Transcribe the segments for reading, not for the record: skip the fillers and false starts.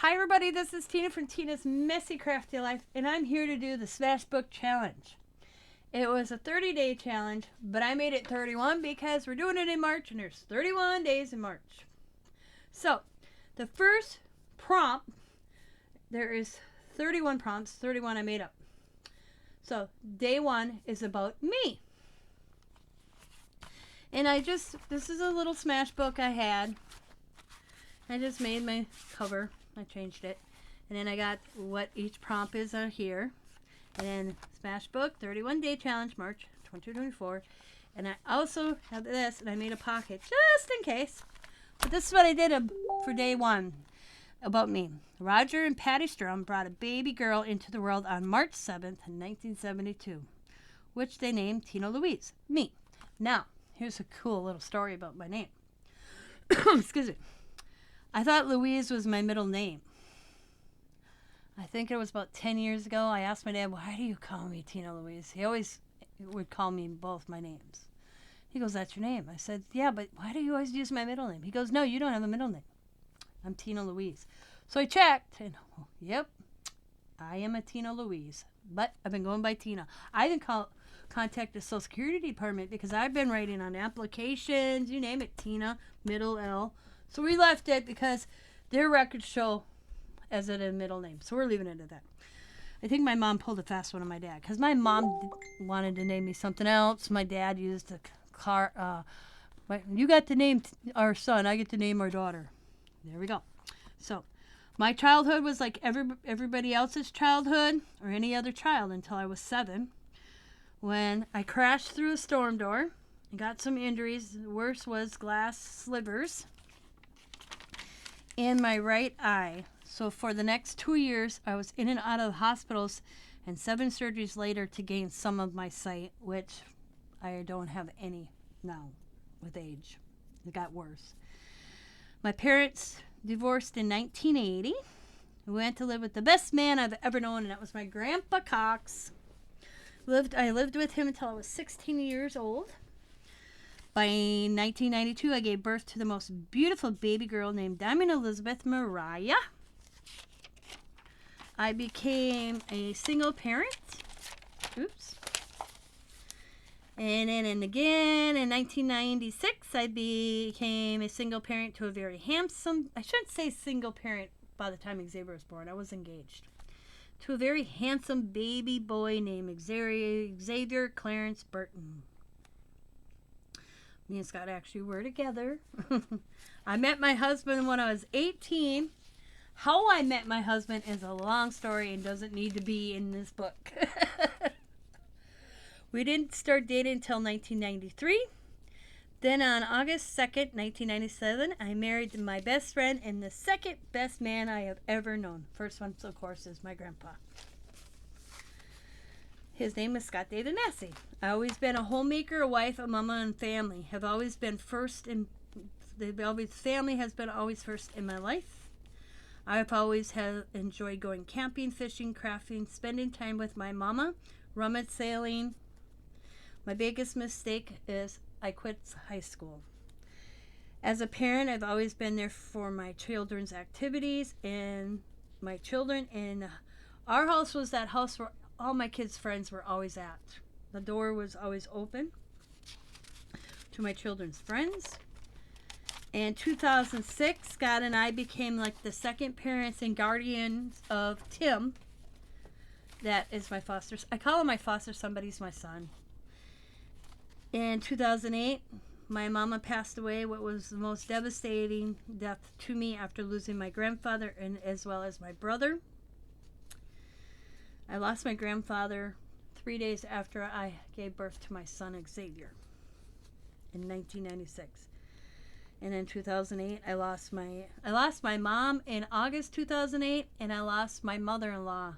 Hi everybody, this is Tina from Tina's Messy Crafty Life, and I'm here to do the Smashbook Challenge. It was a 30-day challenge, but I made it 31 because we're doing it in March, and there's 31 days in March. So, the first prompt, there is 31 prompts, 31 I made up. So, day 1 is about me. And this is a little Smashbook I had. I just made my cover. I changed it. And then I got what each prompt is on here. And then Smashbook 31 Day Challenge, March 2024. And I also have this, and I made a pocket just in case. But this is what I did for day 1 about me. Roger and Patty Strum brought a baby girl into the world on March 7th, 1972, which they named Tina Louise, me. Now, here's a cool little story about my name. Excuse me. I thought Louise was my middle name. I think it was about 10 years ago. I asked my dad, why do you call me Tina Louise? He always would call me both my names. He goes, that's your name. I said, yeah, but why do you always use my middle name? He goes, no, you don't have a middle name. I'm Tina Louise. So I checked, and yep, I am a Tina Louise. But I've been going by Tina. I didn't contact the Social Security Department because I've been writing on applications, you name it, Tina, middle L. So we left it because their records show as a middle name. So we're leaving it at that. I think my mom pulled a fast one on my dad because my mom wanted to name me something else. My dad used a car. You got to name our son. I get to name our daughter. There we go. So my childhood was like everybody else's childhood or any other child until I was 7 when I crashed through a storm door and got some injuries. The worst was glass slivers in my right eye. So for the next 2 years, I was in and out of hospitals and 7 surgeries later to gain some of my sight, which I don't have any now with age. It got worse. My parents divorced in 1980. We went to live with the best man I've ever known, and that was my Grandpa Cox. I lived with him until I was 16 years old. By 1992, I gave birth to the most beautiful baby girl named Diamond Elizabeth Mariah. I became a single parent. Oops. And then again in 1996, I became a single parent to a very handsome, I shouldn't say single parent by the time Xavier was born. I was engaged. To a very handsome baby boy named Xavier Clarence Burton. Me and Scott actually were together. I met my husband when I was 18. How I met my husband is a long story and doesn't need to be in this book. We didn't start dating until 1993. Then on August 2nd, 1997, I married my best friend and the second best man I have ever known. First one, of course, is my grandpa. His name is Scott David Massey. I've always been a homemaker, a wife, a mama, and family. Have always been first in family has been always first in my life. I've always enjoyed going camping, fishing, crafting, spending time with my mama, rummage sailing. My biggest mistake is I quit high school. As a parent, I've always been there for my children's activities and my children. And our house was that house where all my kids' friends were always at. The door was always open to my children's friends. In 2006, Scott and I became like the second parents and guardians of Tim. That is my I call him my foster son, but he's my son. In 2008, my mama passed away, what was the most devastating death to me after losing my grandfather and as well as my brother. I lost my grandfather 3 days after I gave birth to my son Xavier in 1996. And in 2008, I lost my mom in August 2008, and I lost my mother-in-law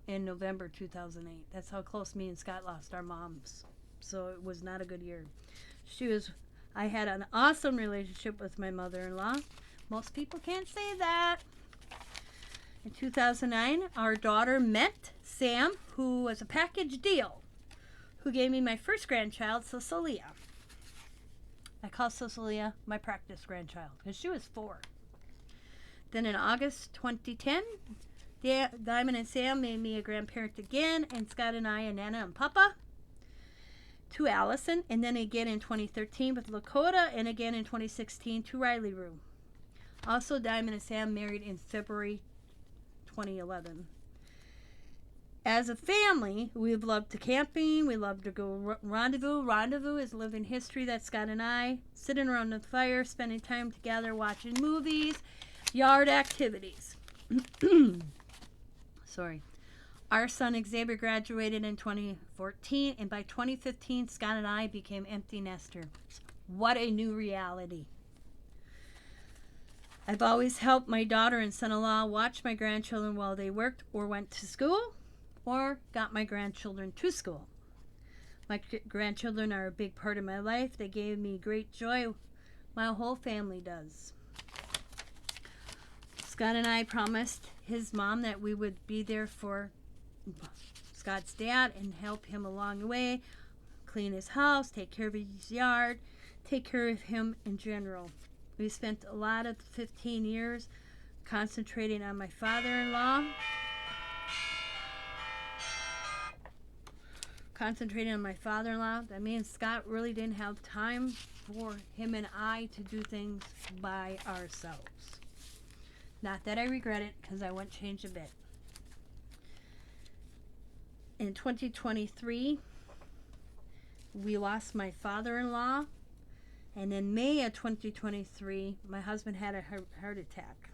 in November 2008. That's how close me and Scott lost our moms. So it was not a good year. I had an awesome relationship with my mother-in-law. Most people can't say that. In 2009, our daughter met Sam, who was a package deal, who gave me my first grandchild, Cecilia. I call Cecilia my practice grandchild because she was 4. Then in August 2010, Diamond and Sam made me a grandparent again, and Scott and I a Nana and Papa to Allison, and then again in 2013 with Lakota, and again in 2016 to Riley Rue. Also, Diamond and Sam married in February 2011. As a family, we've loved to camping. We love to go rendezvous. Rendezvous is living history. That's Scott and I sitting around the fire, spending time together, watching movies, yard activities. Sorry. Our son Xavier graduated in 2014, and by 2015, Scott and I became empty nesters. What a new reality. I've always helped my daughter and son-in-law watch my grandchildren while they worked or went to school, or got my grandchildren to school. My grandchildren are a big part of my life. They gave me great joy. My whole family does. Scott and I promised his mom that we would be there for Scott's dad and help him along the way, clean his house, take care of his yard, take care of him in general. We spent a lot of 15 years concentrating on my father-in-law. That means Scott really didn't have time for him and I to do things by ourselves. Not that I regret it, because I wouldn't change a bit. In 2023, we lost my father-in-law, and in May of 2023, my husband had a heart attack.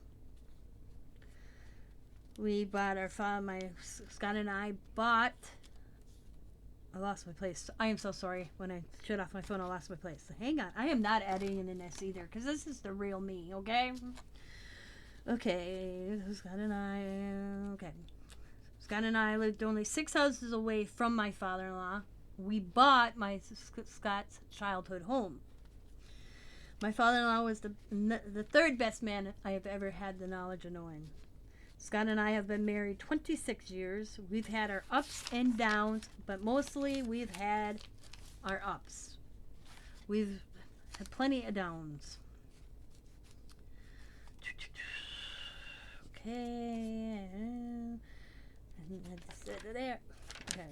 Scott and I bought. I lost my place. I am so sorry. When I shut off my phone, I lost my place. Hang on. I am not editing in this either, because this is the real me, okay? Okay. Scott and I lived only 6 houses away from my father-in-law. We bought Scott's childhood home. My father-in-law was the third best man I have ever had the knowledge of knowing. Scott and I have been married 26 years. We've had our ups and downs, but mostly we've had our ups. We've had plenty of downs. Okay. There. Okay.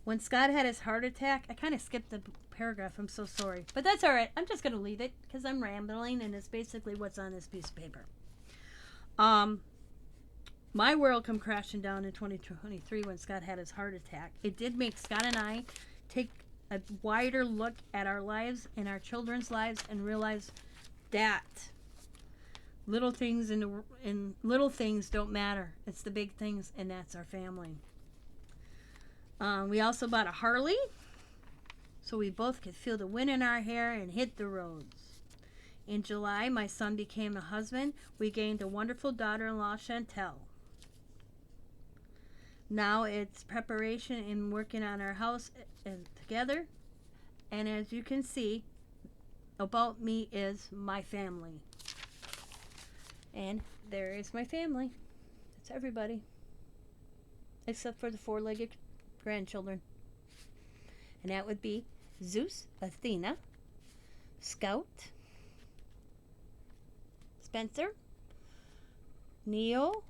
When Scott had his heart attack, I kind of skipped the paragraph. I'm so sorry. But that's all right. I'm just going to leave it because I'm rambling, and it's basically what's on this piece of paper. My world come crashing down in 2023 when Scott had his heart attack. It did make Scott and I take a wider look at our lives and our children's lives and realize that little things in little things don't matter. It's the big things, and that's our family. We also bought a Harley, so we both could feel the wind in our hair and hit the roads. In July, my son became a husband. We gained a wonderful daughter-in-law, Chantel. Now it's preparation and working on our house together. And as you can see, about me is my family. And there is my family. It's everybody. Except for the 4-legged grandchildren. And that would be Zeus, Athena, Scout, Spencer, Neo,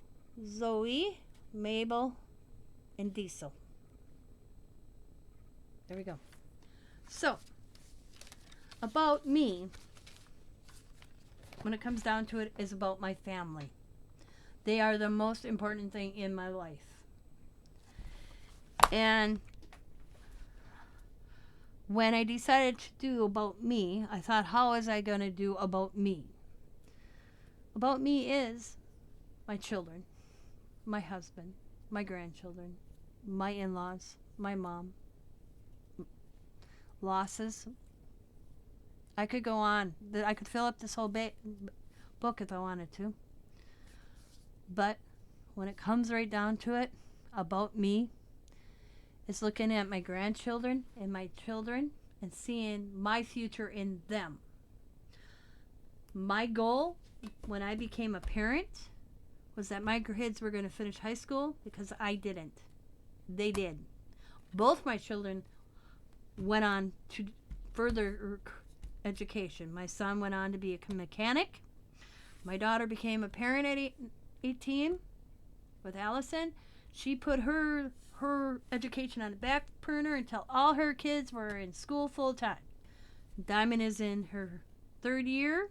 Zoe, Mabel, and Diesel. There we go. So, about me, when it comes down to it, is about my family. They are the most important thing in my life. And when I decided to do about me, I thought, how was I going to do about me? About me is my children, my husband, my grandchildren, my in-laws, my mom, losses. I could go on. I could fill up this whole book if I wanted to. But when it comes right down to it, about me, it's looking at my grandchildren and my children and seeing my future in them. My goal when I became a parent was that my kids were going to finish high school, because I didn't. They did. Both my children went on to further education. My son went on to be a mechanic. my daughter became a parent at 18 with Allison. She put her education on the back burner until all her kids were in school full time. Diamond is in her 3rd year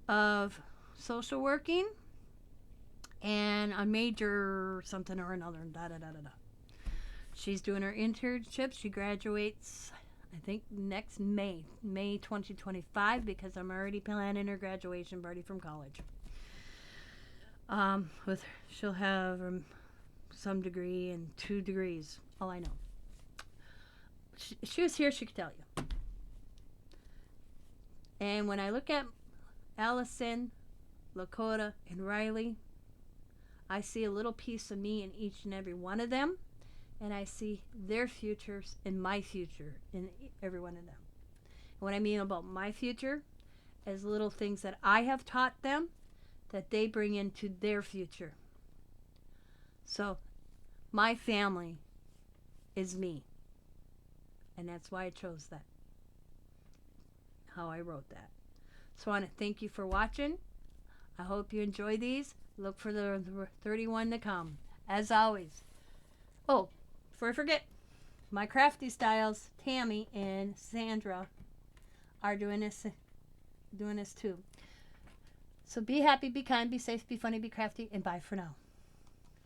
of social working and a major something or another. Da da da da da. She's doing her internship. She graduates, I think, next May 2025, because I'm already planning her graduation party from college. She'll have some degree and 2 degrees. All I know. She was here. She could tell you. And when I look at Allison, Lakota, and Riley, I see a little piece of me in each and every one of them. And I see their futures and my future in every one of them. And what I mean about my future is little things that I have taught them that they bring into their future. So my family is me. And that's why I chose that. How I wrote that. So I want to thank you for watching. I hope you enjoy these. Look for the 31 to come. As always. Oh, before I forget, my crafty styles, Tammy and Sandra, are doing this too. So be happy, be kind, be safe, be funny, be crafty, and bye for now.